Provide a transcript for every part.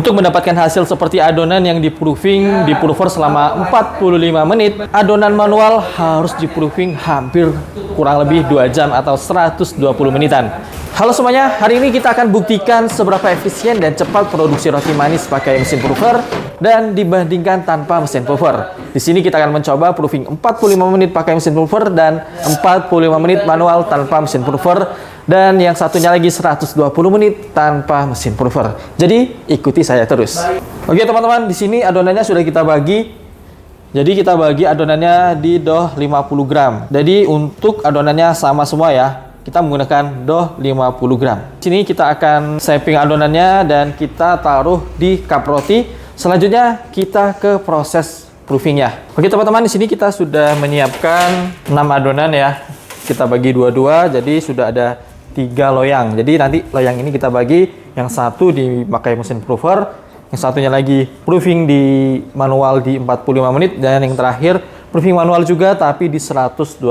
Untuk mendapatkan hasil seperti adonan yang di-proofing di prover selama 45 menit, adonan manual harus di-proofing hampir kurang lebih 2 jam atau 120 menitan. Halo semuanya, hari ini kita akan buktikan seberapa efisien dan cepat produksi roti manis pakai mesin prover dan dibandingkan tanpa mesin prover. Di sini kita akan mencoba proofing 45 menit pakai mesin prover dan 45 menit manual tanpa mesin prover. Dan yang satunya lagi 120 menit tanpa mesin prover. Jadi ikuti saya terus. Oke teman-teman, di sini adonannya sudah kita bagi. Jadi kita bagi adonannya di dough 50 gram. Jadi untuk adonannya sama semua ya. Kita menggunakan dough 50 gram. Di sini kita akan shaping adonannya dan kita taruh di cup roti. Selanjutnya kita ke proses proofingnya. Oke teman-teman, di sini kita sudah menyiapkan 6 adonan ya. Kita bagi dua-dua, jadi sudah ada 3 loyang. Jadi nanti loyang ini kita bagi, yang satu dipakai mesin prover, yang satunya lagi proofing di manual di 45 menit, dan yang terakhir proofing manual juga tapi di 120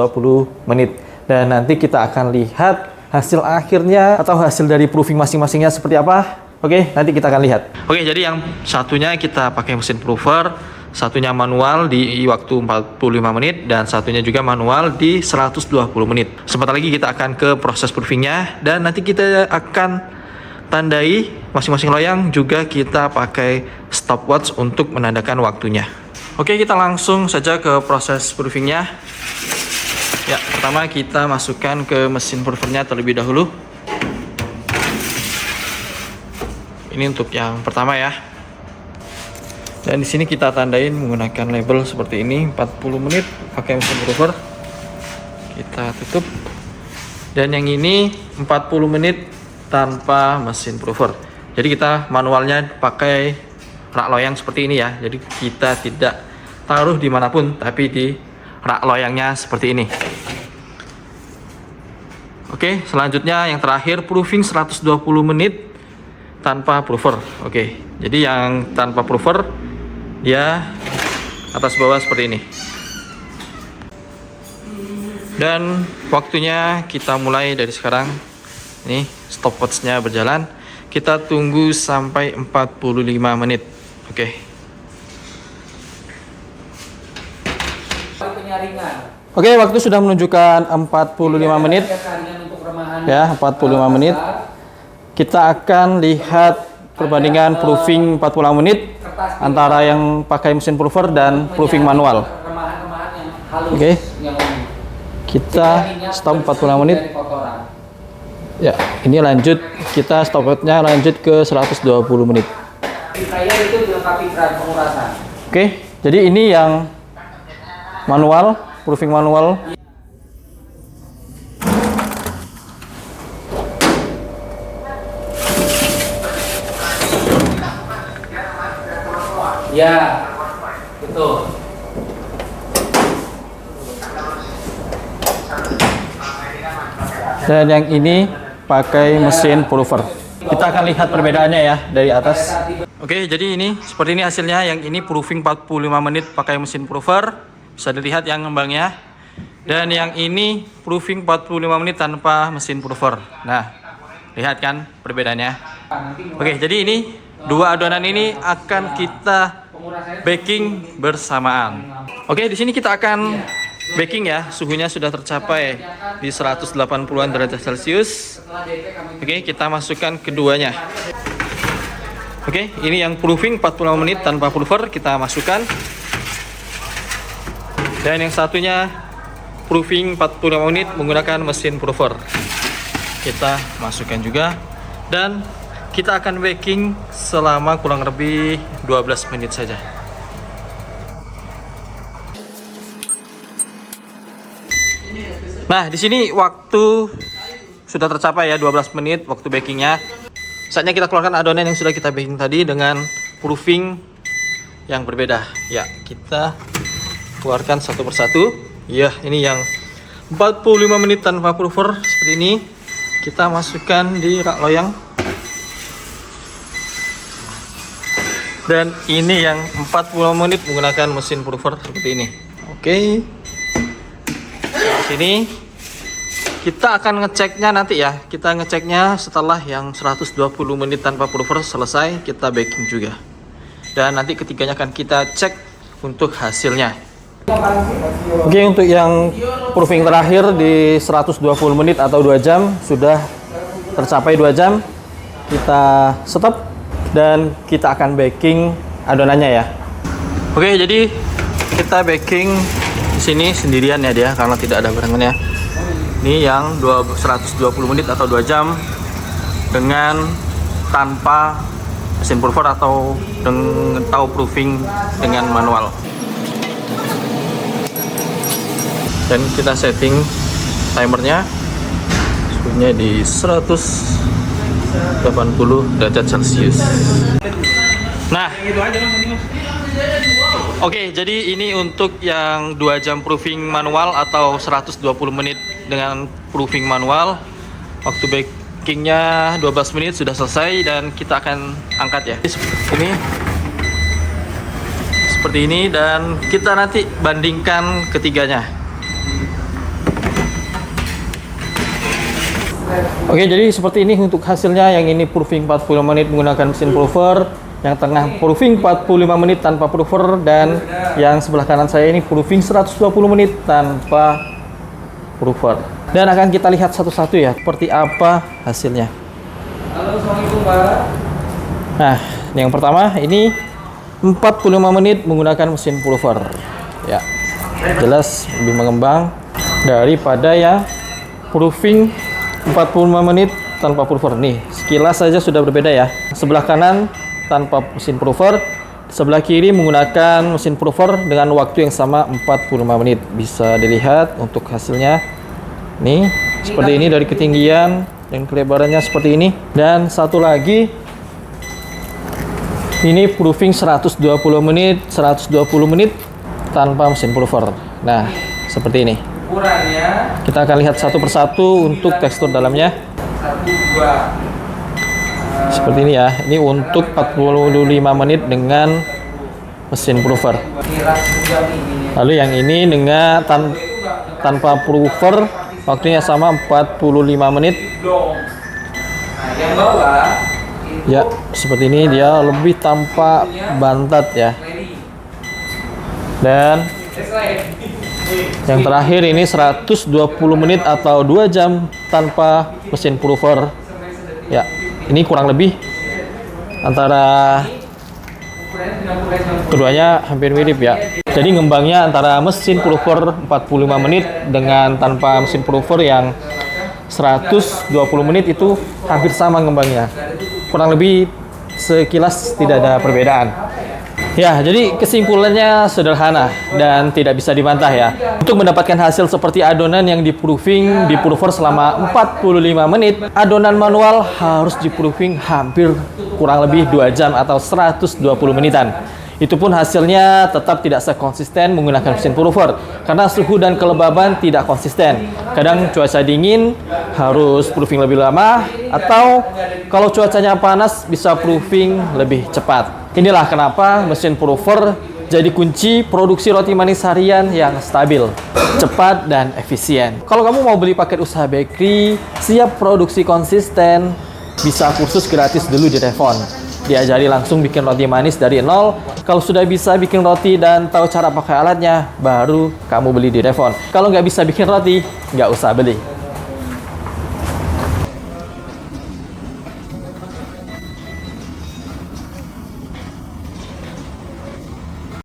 menit. Dan nanti kita akan lihat hasil akhirnya atau hasil dari proofing masing-masingnya seperti apa. Oke, nanti kita akan lihat. Oke, jadi yang satunya kita pakai mesin prover, satunya manual di waktu 45 menit, dan satunya juga manual di 120 menit. Sebentar lagi kita akan ke proses proofingnya, dan nanti kita akan tandai masing-masing loyang, juga kita pakai stopwatch untuk menandakan waktunya. Oke, kita langsung saja ke proses proofingnya. Ya, pertama kita masukkan ke mesin provernya terlebih dahulu. Ini untuk yang pertama ya. Dan di sini kita tandain menggunakan label seperti ini, 40 menit pakai mesin prover. Kita tutup. Dan yang ini 40 menit tanpa mesin prover. Jadi kita manualnya pakai rak loyang seperti ini ya. Jadi kita tidak taruh dimanapun, tapi di rak loyangnya seperti ini. Oke, selanjutnya yang terakhir proofing 120 menit tanpa prover. Oke, jadi yang tanpa prover dia atas bawah seperti ini. Dan waktunya kita mulai dari sekarang. Ini stopwatch-nya berjalan. Kita tunggu sampai 45 menit. Oke. Oke, waktu sudah menunjukkan 45 menit. Ya, 45 menit. Kita akan lihat perbandingan proofing 40 menit antara yang pakai mesin prover dan proofing manual. Oke. Kita stop 40 menit. Ya, ini lanjut. Kita stopwatch-nya lanjut ke 120 menit. Oke, jadi ini yang manual, proofing manual. Ya, betul. Dan yang ini pakai mesin prover. Kita akan lihat perbedaannya ya dari atas. Oke, jadi ini seperti ini hasilnya. Yang ini proofing 45 menit pakai mesin prover. Bisa dilihat yang ngembangnya. Dan yang ini proofing 45 menit tanpa mesin prover. Nah, lihat kan perbedaannya. Oke, jadi ini dua adonan ini akan kita baking bersamaan. Oke, di sini kita akan baking ya. Suhunya sudah tercapai di 180-an derajat Celcius. Oke, kita masukkan keduanya. Oke, ini yang proofing 45 menit tanpa prover kita masukkan. Dan yang satunya proofing 45 menit menggunakan mesin prover. Kita masukkan juga. Dan kita akan baking selama kurang lebih 12 menit saja. Nah, di sini waktu sudah tercapai ya 12 menit waktu bakingnya. Saatnya kita keluarkan adonan yang sudah kita baking tadi dengan proofing yang berbeda. Ya, kita keluarkan satu persatu. Ya, ini yang 45 menit tanpa prover seperti ini. Kita masukkan di rak loyang. Dan ini yang 40 menit menggunakan mesin prover seperti ini. Oke. Di sini Kita akan ngeceknya nanti ya. Kita ngeceknya setelah yang 120 menit tanpa prover selesai, kita baking juga. Dan nanti ketiganya akan kita cek untuk hasilnya. Oke, untuk yang proofing terakhir di 120 menit atau 2 jam sudah tercapai 2 jam. Kita stop dan kita akan baking adonannya ya. Oke, jadi kita baking di sini sendirian ya dia karena tidak ada barengannya. Ini yang 120 menit atau 2 jam dengan tanpa mesin prover atau proofing dengan manual. Dan kita setting timernya suhunya di 180 derajat Celcius. Nah, oke, jadi ini untuk yang 2 jam proofing manual atau 120 menit dengan proofing manual. Waktu bakingnya 12 menit sudah selesai dan kita akan angkat ya. Seperti ini dan kita nanti bandingkan ketiganya. Oke, jadi seperti ini untuk hasilnya. Yang ini proofing 40 menit menggunakan mesin prover, yang tengah proofing 45 menit tanpa prover, dan yang sebelah kanan saya ini proofing 120 menit tanpa prover. Dan akan kita lihat satu-satu ya, seperti apa hasilnya. Halo, Assalamualaikum Pak. Nah, yang pertama ini 45 menit menggunakan mesin prover. Ya, jelas lebih mengembang daripada yang proofing 45 menit tanpa prover. Nih, sekilas saja sudah berbeda ya. Sebelah kanan tanpa mesin prover, sebelah kiri menggunakan mesin prover dengan waktu yang sama 45 menit. Bisa dilihat untuk hasilnya. Nih, seperti ini dari ketinggian dan kelebarannya seperti ini. Dan satu lagi ini proofing 120 menit tanpa mesin prover. Nah, seperti ini. Ukurannya Kita akan lihat satu persatu untuk tekstur dalamnya. 1, 2. Seperti ini ya. Ini untuk 45 menit dengan mesin prover. Lalu yang ini dengan tanpa prover, waktunya sama 45 menit. Nah, yang bawah Ya, seperti ini dia lebih tampak bantat ya. Dan yang terakhir ini 120 menit atau 2 jam tanpa mesin prover. Ya, ini kurang lebih antara keduanya hampir mirip ya. Jadi ngembangnya antara mesin prover 45 menit dengan tanpa mesin prover yang 120 menit itu hampir sama ngembangnya. Kurang lebih sekilas tidak ada perbedaan. Ya, jadi kesimpulannya sederhana dan tidak bisa dibantah ya. Untuk mendapatkan hasil seperti adonan yang di prover selama 45 menit, adonan manual harus di proofing hampir kurang lebih 2 jam atau 120 menitan. Itu pun hasilnya tetap tidak sekonsisten menggunakan mesin prover karena suhu dan kelembaban tidak konsisten. Kadang cuaca dingin harus proofing lebih lama, atau kalau cuacanya panas bisa proofing lebih cepat. Inilah kenapa mesin prover jadi kunci produksi roti manis harian yang stabil, cepat, dan efisien. Kalau kamu mau beli paket usaha bakery, siap produksi konsisten, bisa kursus gratis dulu di Revon. Diajari langsung bikin roti manis dari nol. Kalau sudah bisa bikin roti dan tahu cara pakai alatnya, baru kamu beli di Revon. Kalau nggak bisa bikin roti, nggak usah beli.